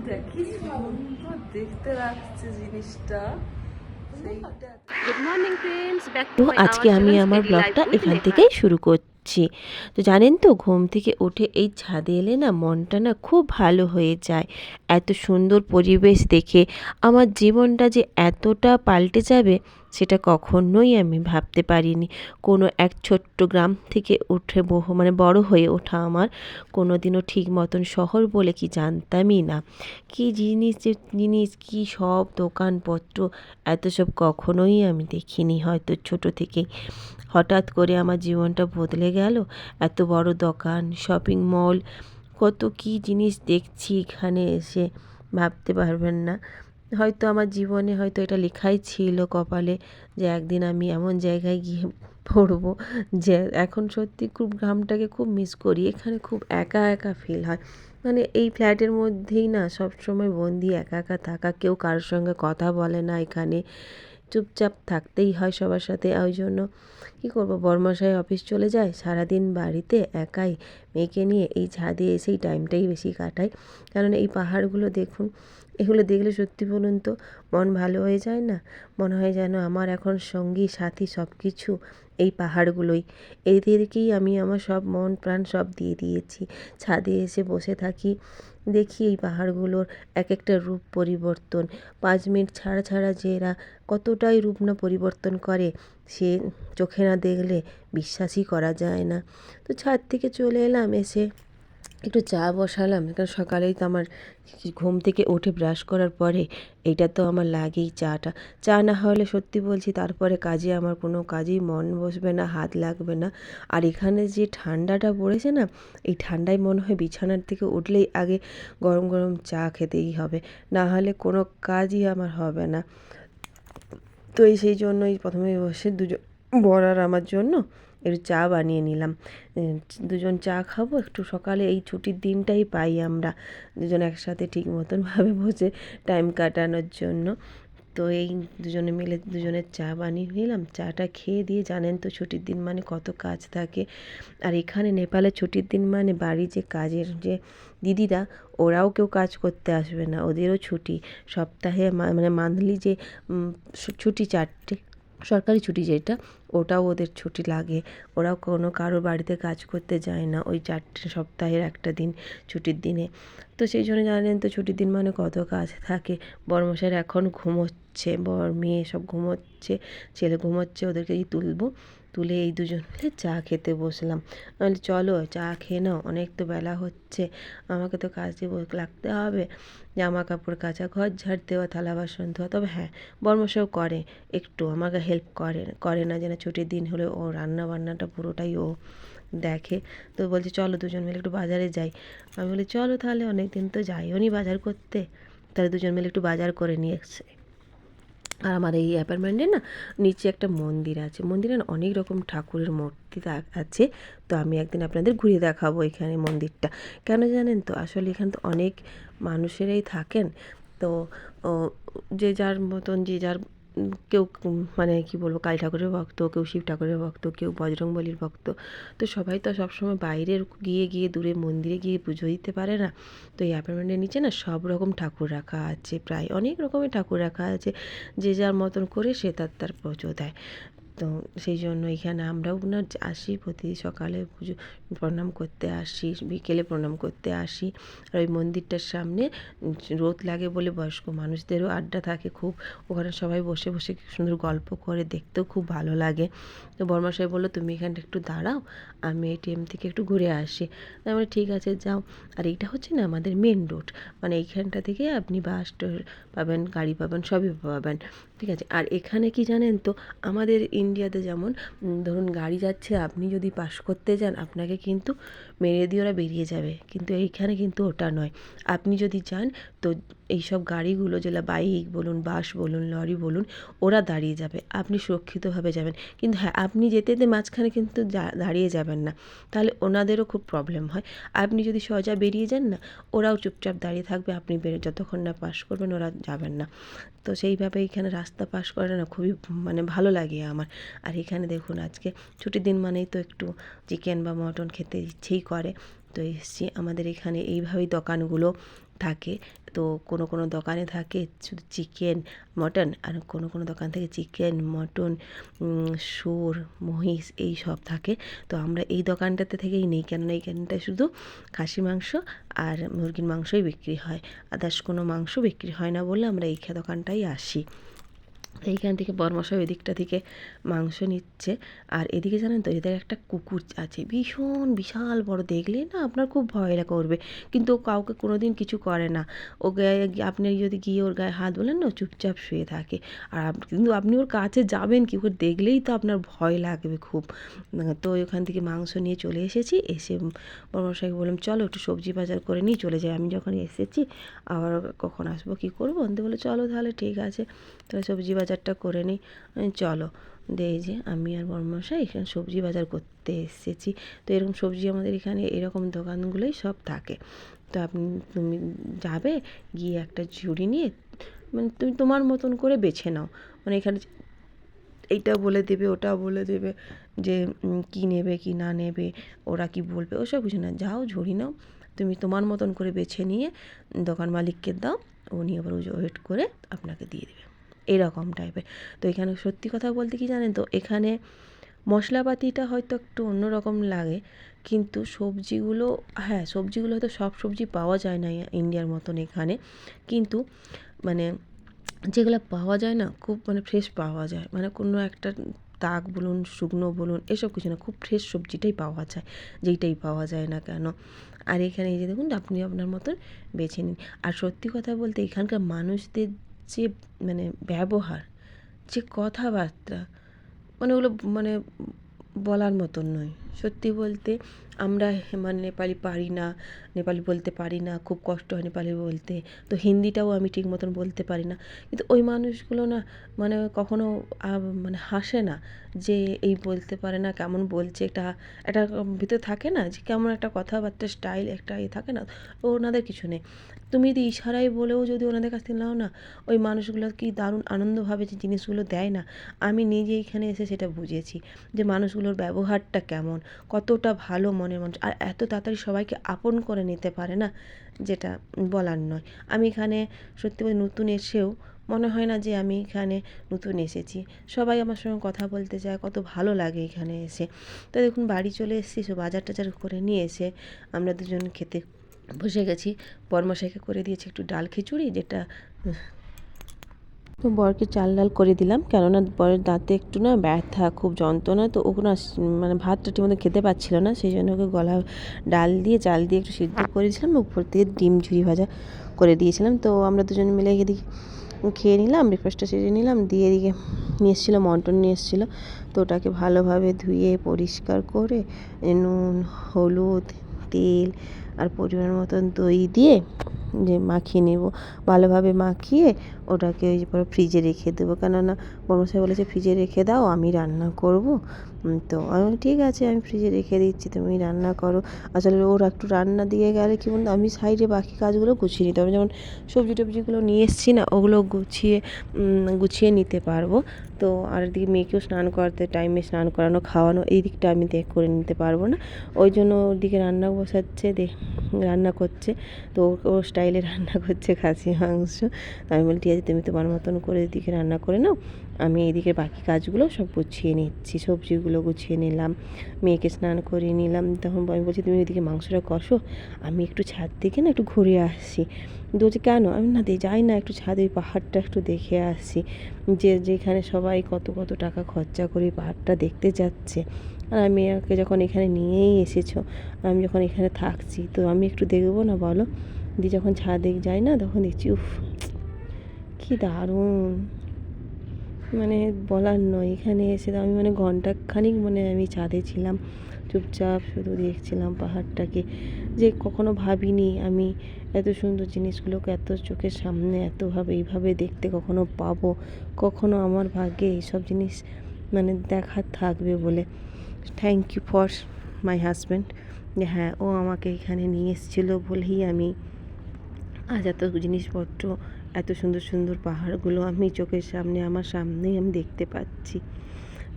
দেখি সুন্দর দেখতে লাগছে জিনিসটা। গুড মর্নিং ফ্রেন্ডস, ব্যাক তো টু মাই আজকে আমি আমার ব্লগটা এখান থেকেই শুরু করছি। তো জানেন তো, ঘুম থেকে উঠে এই ছাদে এলে না মনটা না খুব ভালো হয়ে যায়। এত সুন্দর পরিবেশ দেখে আমার জীবনটা যে এতটা পাল্টে যাবে সেটা কখনোই আমি ভাবতে পারিনি। কোনো এক ছোট্ট গ্রাম থেকে উঠে বড় হয়ে ওঠা আমার, কোনো দিনও ঠিক মতন শহর বলে কি জানতামই না। কি জিনিস যে জিনিস, কি সব দোকানপত্র, এত সব কখনোই আমি দেখিনি হয়তো ছোট থেকেই। হঠাৎ করে আমার জীবনটা বদলে গেল। এত বড় দোকান, শপিং মল, কত কি জিনিস দেখছি এখানে এসে, ভাবতে পারবেন না। হয়তো আমার জীবনে হয়তো এটা লেখাই ছিল কপালে যে একদিন আমি এমন জায়গায় গিয়ে পড়বো। যে এখন সত্যি খুব গ্রামটাকে খুব মিস করি। এখানে খুব একা একা ফিল হয়। মানে এই ফ্ল্যাটের মধ্যেই না সবসময় বন্দি, একা একা থাকা, কেউ কারোর সঙ্গে কথা বলে না এখানে, চুপচাপ থাকতেই হয় সবার সাথে। ওই জন্য কী করবো, বরমশাই অফিস চলে যায়, সারাদিন বাড়িতে একাই মেয়েকে নিয়ে এই ছাদে এসেই টাইমটাই বেশি কাটাই। কারণ এই পাহাড়গুলো দেখুন, এগুলো দেখলে সত্যি বলুন তো মন ভালো হয়ে যায় না? মনে হয় যেন আমার এখন সঙ্গী সাথী সব কিছু এই পাহাড়গুলোই। এদেরকেই আমি আমার সব মন প্রাণ সব দিয়ে দিয়েছি। ছাদে এসে বসে থাকি, দেখি এই পাহাড়গুলোর এক একটা রূপ পরিবর্তন। 5 মিনিট ছাড়া ছাড়া যে এরা কতটাই রূপ না পরিবর্তন করে, সে চোখে না দেখলে বিশ্বাসই করা যায় না। তো ছাদ থেকে চলে এলাম, এসে একটু চা বসালাম। কারণ সকালেই তো আমার ঘুম থেকে উঠে ব্রাশ করার পরে এইটা তো আমার লাগেই, চাটা। চা না হলে সত্যি বলছি তারপরে কাজে আমার কোনো কাজেই মন বসবে না, হাত লাগবে না। আর এখানে যে ঠান্ডাটা পড়েছে না, এই ঠান্ডায় মনে হয় বিছানার থেকে উঠলেই আগে গরম গরম চা খেতেই হবে, না হলে কোনো কাজই আমার হবে না। তো সেই জন্যই প্রথমে বসে দুজন বর আর আমার জন্য একটু চা বানিয়ে নিলাম। দুজন চা খাবো একটু, সকালে এই ছুটির দিনটাই পাই আমরা দুজন একসাথে ঠিক মতনভাবে বসে টাইম কাটানোর জন্য। তো এই দুজনে মিলে দুজনের চা বানিয়ে নিলাম। চাটা খেয়ে দিয়ে, জানেন তো ছুটির দিন মানে কত কাজ থাকে। আর এখানে নেপালে ছুটির দিন মানে বাড়ি যে কাজের যে দিদিরা, ওরাও কেউ কাজ করতে আসবে না, ওদেরও ছুটি। সপ্তাহে মানে মান্থলি যে ছুটি 4টে সরকারি ছুটি যেটা, ওটাও ওদের ছুটি লাগে। ওরাও কোনো কারো বাড়িতে কাজ করতে যায় না ওই 4টে সপ্তাহের একটা দিন ছুটির দিনে। তো সেই জন্য জানেন তো ছুটির দিন মানে কত কাজ থাকে। বড়মশাইরা এখন ঘুমোচ্ছে, বর মেয়ে সব ঘুমোচ্ছে, ছেলে ঘুমোচ্ছে, ওদেরকেই তুলবো। তুলে এই দুজন মিলে চা খেতে বসলাম। আমি চলো চা খেয়ে নাও, অনেক তো বেলা হচ্ছে, আমাকে তো কাজে লাগতে হবে, জামা কাপড় কাচা, ঘর ঝাড় দেওয়া, থালা বাসন ধোয়া। তবে হ্যাঁ, বর্মশাও করে একটু, আমাকে হেল্প করে না যেন, ছুটির দিন হলে ও রান্না বান্নাটা পুরোটাই ও দেখে। তো বলছে চলো দুজন মিলে একটু বাজারে যাই। আমি বলি চলো তাহলে, অনেক দিন তো যাইও নি বাজার করতে, তাহলে দুজন মিলে একটু বাজার করে নিয়ে এসছে। আর আমার এই অ্যাপার্টমেন্টে না নিচে একটা মন্দির আছে, মন্দিরে না অনেক রকম ঠাকুরের মূর্তি আছে। তো আমি একদিন আপনাদের ঘুরিয়ে দেখাবো এখানে মন্দিরটা। কেন জানেন তো, আসলে এখানে তো অনেক মানুষেরাই থাকেন। তো যে যার মতন, যে যার কেউ মানে কি বলবো, কালী ঠাকুরের ভক্ত, কেউ শিব ঠাকুরের ভক্ত, কেউ বজরংবলীর ভক্ত। তো সবাই তো সবসময় বাইরে গিয়ে গিয়ে দূরে মন্দিরে গিয়ে পুজো দিতে পারে না। তো এই অ্যাপার্টমেন্টের নিচে না সব রকম ঠাকুর রাখা আছে, প্রায় অনেক রকমের ঠাকুর রাখা আছে। যে যার মতন করে সে তার পুজো দেয়। তো সেই জন্য এখানে আমরাও না আসি, প্রতি সকালে পুজো প্রণাম করতে আসি, বিকেলে প্রণাম করতে আসি। আর ওই মন্দিরটার সামনে রোদ লাগে বলে বয়স্ক মানুষদেরও আড্ডা থাকে খুব, ওখানে সবাই বসে বসে খুব সুন্দর গল্প করে, দেখতেও খুব ভালো লাগে। তো বর্মশাই বললো তুমি এখানটা একটু দাঁড়াও, আমি এটিএম থেকে একটু ঘুরে আসি। আমি বলি ঠিক আছে যাও। আর এইটা হচ্ছে না আমাদের মেন রোড, মানে এইখানটা থেকে আপনি বাস পাবেন, গাড়ি পাবেন, সবই পাবেন, ঠিক আছে। আর এখানে কি জানেন তো, আমাদের ইন্ডিয়াতে যেমন ধরুন গাড়ি যাচ্ছে, আপনি যদি পাস করতে যান আপনাকে কিন্তু মেরে দিয়ে ওরা বেরিয়ে যাবে, কিন্তু এইখানে কিন্তু ওটা নয়। আপনি যদি যান তো এইসব গাড়িগুলো, যেগুলো বাইক বলুন, বাস বলুন, লরি বলুন, ওরা দাঁড়িয়ে যাবে, আপনি সুরক্ষিতভাবে যাবেন। কিন্তু হ্যাঁ, আপনি যেতে যেতে মাঝখানে কিন্তু দাঁড়িয়ে যাবেন না, তাহলে ওনাদেরও খুব প্রবলেম হয়। আপনি যদি সোজা বেরিয়ে যান না, ওরাও চুপচাপ দাঁড়িয়ে থাকবে, আপনি যতক্ষণ না পাস করবেন ওরা যাবেন না। তো সেইভাবে এখানে রাস্তা পাস করে না খুবই মানে ভালো লাগে আমার। আর এখানে দেখুন আজকে ছুটির দিন মানেই তো একটু চিকেন বা মটন খেতে ইচ্ছেই করে। তো এসছি, আমাদের এখানে এইভাবেই দোকানগুলো থাকে। তো তো কোনো কোনো দোকানে থাকে শুধু চিকেন মটন, আর কোনো কোনো দোকান থেকে চিকেন মটন শুয়োর মহিষ এই সব থাকে। তো আমরা এই দোকানটাতে থেকেই নিই, কেননা এইখানটায় শুধু খাসি মাংস আর মুরগির মাংসই বিক্রি হয়, আদার্স কোনো মাংস বিক্রি হয় না বলে আমরা এই দোকানটাই আসি। এইখান থেকে বরমশাই ওই দিকটা থেকে মাংস নিচ্ছে। আর এদিকে জানেন তো, এদের একটা কুকুর আছে ভীষণ বিশাল বড়, দেখলে না আপনার খুব ভয় করবে, কিন্তু ও কাউকে কোনো দিন কিছু করে না। ও গায়ে আপনি যদি গিয়ে ওর গায়ে হাত বলেন না, ও চুপচাপ শুয়ে থাকে। আর কিন্তু আপনি ওর কাছে যাবেন কি, ওকে দেখলেই তো আপনার ভয় লাগবে খুব। তো ওখান থেকে মাংস নিয়ে চলে এসেছি, এসে বরমশাইকে বললাম চলো একটু সবজি বাজার করে নিয়ে চলে যাই, আমি যখন এসেছি আবার কখন আসবো কী করবো, অন্তে বলে চলো তাহলে ঠিক আছে, তাহলে সবজি বাজারটা করে নিই। চলো এই যে আমি আর বরমশাই এখানে সবজি বাজার করতে এসেছি। তো এরকম সবজি আমাদের এখানে এরকম দোকানগুলোই সব থাকে। তো তুমি যাবে, গিয়ে একটা ঝুড়ি নিয়ে মানে তুমি তোমার মতন করে বেছে নাও, মানে এখানে এইটা বলে দেবে ওটা বলে দেবে যে কী নেবে কি না নেবে, ওরা কি বলবে, ওসব কিছু না, যাও ঝুড়ি নাও, তুমি তোমার মতন করে বেছে নিয়ে দোকান মালিককে দাও, উনি আবার ওয়েট করে আপনাকে দিয়ে দেবে, এরকম টাইপের। তো এখানে সত্যি কথা বলতে কি জানেন তো, এখানে মশলাপাতিটা হয়তো একটু অন্যরকম লাগে, কিন্তু সবজিগুলো, হ্যাঁ সবজিগুলো হয়তো সব সবজি পাওয়া যায় না ইন্ডিয়ার মতন এখানে, কিন্তু মানে যেগুলো পাওয়া যায় না খুব মানে ফ্রেশ পাওয়া যায়, মানে কোনো একটা তাক বলুন শুকনো বলুন এসব কিছু না, খুব ফ্রেশ সবজিটাই পাওয়া যায়, যেইটাই পাওয়া যায় না কেন। আর এখানে এই যে দেখুন, আপনি আপনার মতন বেছে নিন। আর সত্যি কথা বলতে এখানকার মানুষদের যে মানে ব্যবহার, যে কথাবার্তা, মানে ওগুলো মানে বলার মতন নয়। সত্যি বলতে আমরা মানে নেপালি পারি না, নেপালি বলতে পারি না, খুব কষ্ট হয় নেপালি বলতে, তো হিন্দিটাও আমি ঠিক মতন বলতে পারি না, কিন্তু ওই মানুষগুলো না মানে কখনো মানে হাসে না যে এই বলতে পারে না, কেমন বলছে, একটা একটা ভিতরে থাকে না যে কেমন একটা কথাবার্তা স্টাইল একটা থাকে না, ওনাদের কিছু নেই। তুমি যদি ইশারায় বলেও যদি ওনাদের কাছ থেকে নাও না, ওই মানুষগুলো কি দারুণ আনন্দভাবে যে জিনিসগুলো দেয় না, আমি নিজে এখানে এসে সেটা বুঝেছি যে মানুষগুলোর ব্যবহারটা কেমন, কতটা ভালো মনের মানুষ, আর এত তাড়াতাড়ি সবাইকে আপন করে নিতে পারে না, যেটা বলার নয়। আমি এখানে সত্যি বলতে নতুন এসেও মনে হয় না যে আমি এখানে নতুন এসেছি, সবাই আমার সঙ্গে কথা বলতে চায়, কত ভালো লাগে এখানে এসে। তো দেখুন বাড়ি চলে এসেছি, সব বাজার টাজার করে নিয়ে এসে আমরা দুজন খেতে বসে গেছি। বরমশাইকে করে দিয়েছি একটু ডাল খিচুড়ি, যেটা তো বরকে চাল ডাল করে দিলাম, কেননা বরের দাঁতে একটু না ব্যথা, খুব যন্ত্রণা, তো ও না মানে ভাতটা ঠিকমতো খেতে পাচ্ছিল না, সেই জন্য ওকে গলা ডাল দিয়ে চাল দিয়ে একটু সিদ্ধ করে দিয়েছিলাম, উপর থেকে ডিম ঝুরি ভাজা করে দিয়েছিলাম। তো আমরা দুজন মিলে এদিকে খেয়ে নিলাম, ব্রেকফাস্টটা সেরে নিলাম, দিয়ে এদিকে নিয়ে এসেছিলো মটন নিয়ে এসেছিলো, তো ওটাকে ভালোভাবে ধুয়ে পরিষ্কার করে নুন হলুদ তেল আর পরিমাণ মতন দই দিয়ে যে মাখিয়ে নেব, ভালোভাবে মাখিয়ে ওটাকে ওই পরে ফ্রিজে রেখে দেবো, কেননা বরমশাই বলেছে ফ্রিজে রেখে দাও আমি রান্না করব। তো আমি ঠিক আছে, আমি ফ্রিজে রেখে দিচ্ছি, তুমি রান্না করো। আসলে ওর একটু রান্না দিয়ে গেলে কি বলতো, আমি সাইডে বাকি কাজগুলো গুছিয়ে নিতে পারবো, যেমন সবজি টবজিগুলো নিয়ে এসেছি না, ওগুলো গুছিয়ে নিতে পারবো। তো আর এদিকে মেয়েকেও স্নান করাতে, টাইমে স্নান করানো খাওয়ানো এই দিকটা আমি করে নিতে পারবো না, ওই জন্য ওদিকে রান্না বসাচ্ছে, রান্না করছে, তো ওর স্টাইলে রান্না করছে খাসি মাংস। আমি বলি ঠিক আছে তুমি তোমার মতন করে এদিকে রান্না করে নাও, আমি এদিকে বাকি কাজগুলো সব গুছিয়ে নিচ্ছি, সবজিগুলো গুছিয়ে নিলাম, মেয়েকে স্নান করিয়ে নিলাম। তখন আমি বলছি তুমি এদিকে মাংসটা কষো, আমি একটু ছাদ থেকে না একটু ঘুরে আসছি। বলছে কেন, আমি না যাই না একটু ছাদে ওই পাহাড়টা একটু দেখে আসছি, যেখানে সবাই কত কত টাকা খরচা করে পাহাড়টা দেখতে যাচ্ছে, আর আমি ওকে যখন এখানে নিয়েই এসেছো, আমি যখন এখানে থাকছি, তো আমি একটু দেখবো না বলো। দিয়ে যখন ছাদে যাই না, তখন দেখছি উফ কী দারুণ, মানে বলার নয়। এখানে এসে আমি মানে ঘন্টাখানিক মানে আমি ছাদে ছিলাম, চুপচাপ শুধু দেখছিলাম পাহাড়টাকে, যে কখনো ভাবিনি আমি এত সুন্দর জিনিসগুলোকে এত চোখের সামনে এতভাবে এইভাবে দেখতে কখনো পাবো, কখনো আমার ভাগ্যে এইসব জিনিস মানে দেখার থাকবে বলে। Thank you for my husband, যে হ্যাঁ ও আমাকে এখানে নিয়ে এসেছিলো বলেই আমি আজ এত জিনিসপত্র, এত সুন্দর সুন্দর পাহাড়গুলো আমি চোখের সামনে আমার সামনেই আমি দেখতে পাচ্ছি।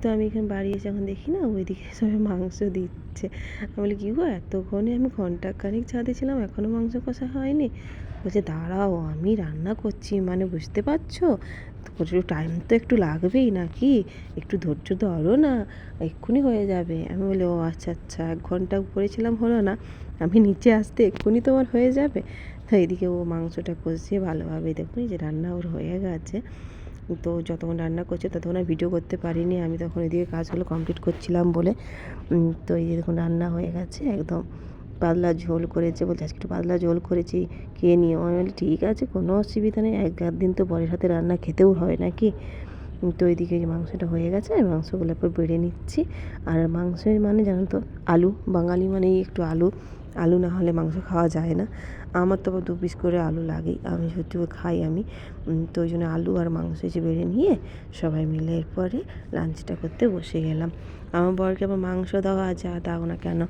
তো আমি এখানে বাড়ি এসে এখন দেখি না ওইদিকে সবাই মাংস দিচ্ছে। আমি বলি কী গো এতক্ষণে আমি ঘন্টাখানেক ছাদে ছিলাম এখনও মাংস কষা হয়নি? বলছে দাঁড়াও আমি রান্না করছি মানে বুঝতে পারছো? তো একটু টাইম তো একটু লাগবেই নাকি, একটু ধৈর্য ধরো না, এক্ষুনি হয়ে যাবে। আমি বলি ও আচ্ছা আচ্ছা 1 ঘন্টা উপরে ছিলাম হলো না, আমি নিচে আসতে এক্ষুনি তোমার হয়ে যাবে। তো এদিকে ও মাংসটা কষিয়ে ভালোভাবে দেখুন এই যে রান্না ওর হয়ে গেছে। তো যতক্ষণ রান্না করছে ততক্ষণ আর ভিডিও করতে পারিনি, আমি তখন এদিকে কাজগুলো কমপ্লিট করছিলাম বলে। তো এই যে দেখুন রান্না হয়ে গেছে, একদম পাতলা ঝোল করেছে। বলছে আজকে একটু পাতলা ঝোল করেছি, খেয়ে নিও। আমি বলি ঠিক আছে কোনো অসুবিধা নেই, এক আধ দিন তো বরের হাতে রান্না খেতেও হয় নাকি। তো এদিকে এই যে মাংসটা হয়ে গেছে, আমি মাংসগুলো এরপর বেড়ে নিচ্ছি। আর মাংসের মানে জানো তো আলু, বাঙালি মানেই একটু আলু, আলু না হলে মাংস খাওয়া যায় না। আমার তো আবার 2 পিস করে আলু লাগেই, আমি সত্যি করে খাই আমি। তো ওই জন্য আলু আর মাংস এসে বেড়ে নিয়ে সবাই মিলে এরপরে লাঞ্চটা করতে বসে গেলাম। আমার বরকে আবার মাংস দাও আর যা দাও না কেন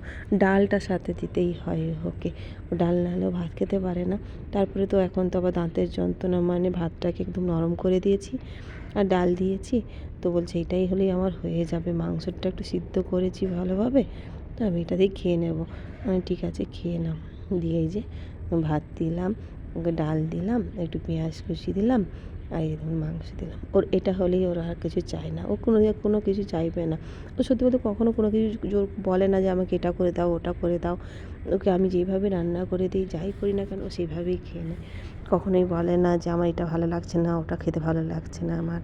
ডালটা সাথে দিতেই হয় ওকে, ও ডাল না হলেও ভাত খেতে পারে না। তারপরে তো এখন তো আবার দাঁতের যন্ত্রণা মানে ভাতটাকে একদম নরম করে দিয়েছি আর ডাল দিয়েছি। তো বলছে এটাই হলেই আমার হয়ে যাবে, মাংসটা একটু সিদ্ধ করেছি ভালোভাবে, তো আমি এটা দিয়ে খেয়ে নেবো। আমি ঠিক আছে খেয়ে নাও। দিয়ে এই যে ভাত দিলাম, ওকে ডাল দিলাম, একটু পেঁয়াজ কুচি দিলাম, আর এই ধরুন মাংস দিলাম। ওর এটা হলেই ওর আর কিছু চায় না, ও কোনো কিছু চাইবে না। ও সত্যি বলতে কখনও কোনো কিছু জোর বলে না যে আমাকে এটা করে দাও ওটা করে দাও। ওকে আমি যেইভাবে রান্না করে দিই যাই করি না কেন ও সেইভাবেই খেয়ে নেয়। কখনোই বলে না যে আমার এটা ভালো লাগছে না, ওটা খেতে ভালো লাগছে না আমার।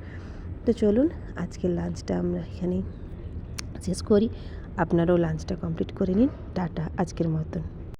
তো চলুন আজকের লাঞ্চটা আমরা এখানেই শেষ করি। আপনারাও লাঞ্চটা কমপ্লিট করে নিন। টাটা আজকের মতন।